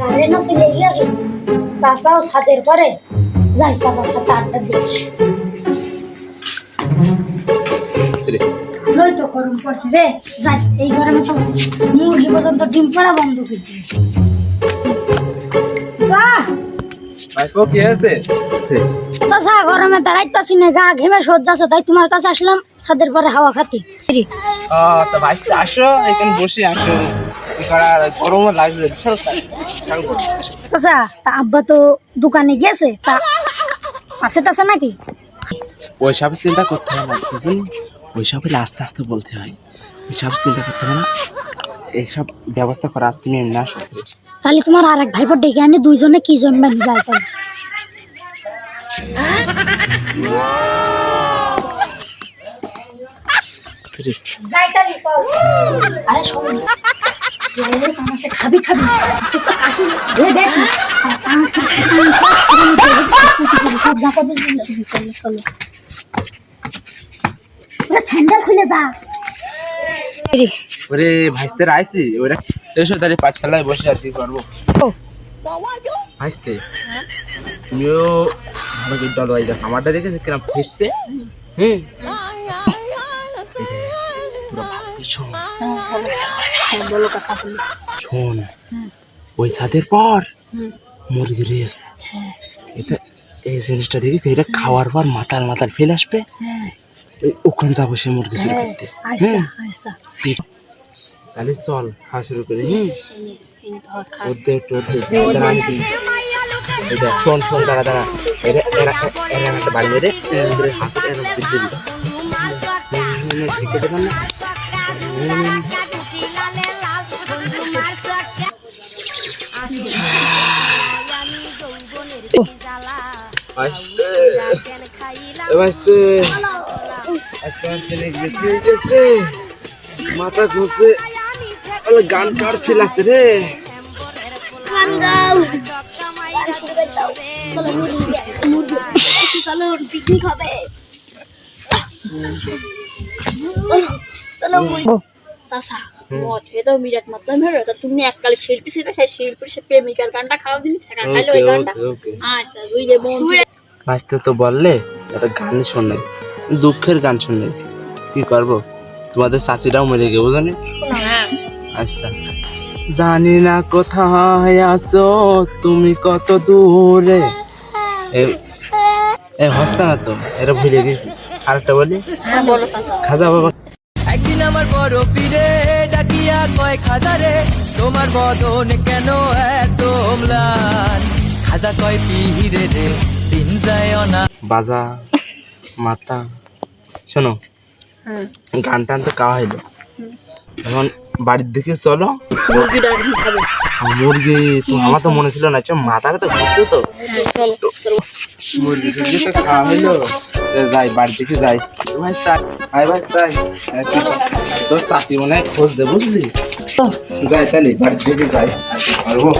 Current চলে গিয়েছে চাচাও ছাদের পরে যাই চাচার সাথে আড্ডা দিস ভালোই তো গরম পড়ছে রে যাই এই গরমে তো মুরগি পর্যন্ত ডিম পাড়া বন্ধ করে দিই ভাইপো কি আছে? চাচা গরমে দাঁড়াইতাছি না গা ঘেমে সজ্জাছে তাই তোমার কাছে আসলাম ছাদের পরে হাওয়া খাতে তো ভাইস্তে আসো এখানে বসে আসো কি করা গরমও লাগছে চাচা তা আব্বা তো দোকানে গিয়েছে তা আছে টাছে নাকি ওইসব চিন্তা করতে হয় না বুঝলি, ওইসব আস্তে আস্তে বলতে হয়, ওইসব চিন্তা করতে হবে না, এইসব ব্যবস্থা করা তুমি এমনি আসো। তাহলে তোমার আর এক ভাইপো ডেকে আনি দুইজনে কি জন্মেন যায় তাহলে আরে শোন খাবি খাবি কাশি বেশ সব জায়গা চলো চলো ঠান্ডা খুলে যা ওরে ভাইস্তে আইছি ওরা এসো তাহলে পাঠশালায় বসে আর কি করবো ভাইস্তে তুমিও ভালো করে ডল হয়ে যাও, আমারটা দেখেছে কিরম ফেসছে। শোন ওই ছাদের পর মুরগি রেস এটা এই জিনিসটা দেখিস এটা খাওয়ার পর মাতাল মাতাল ফেলে আসবে ওখানে যাবো সে মুরগি শুরু করতে। তাহলে চল খাওয়া শুরু করি। শোন শোন দাঁড়া দাঁড়া একটা বাড়ি মেরে হাতে দিবি শিখে দেবেন না মাথা ঘুরছে গান কার ফেল আসছে রে পিকনিক হবে তুমি এককালে শিল্পী ছিল সেই শিল্পীর সে প্রেমিকার গানটা খাওয়া দিলি খাইলে ওই গানটা আচ্ছা বুঝলে আসতে তো বললে একটা গান শুনলে দুঃখের গান শুনলে কি করবো, তোমাদের চাচিরাও মরে গেছে বুঝলি। আচ্ছা জানি না কোথায় আছো তুমি কত দূরে হস্তা না তো এরা ভুলে গেছি। আরেকটা বলি খাজা বাবা একদিন আমার বড় পীরে ডাকিয়া কয় খাজারে তোমার বদন কেন এত ম্লান, খাজা কয় পীরে রে দিন যায় না বাজা মাথা শোনো গান টান তো খাওয়া হইলো এখন বাড়ির দিকে চলো মুরগি তো আমার তো মনে ছিল না মাথাটা তো ঘুরছে তো মুরগি টুরগি তো খাওয়া হইলো যাই বাড়ির দিকে যাই ভাই তাই তোর চাষি মনে হয় খোঁজ দে বুঝলি যাই তাহলে বাড়ির দিকে যাই পারবো।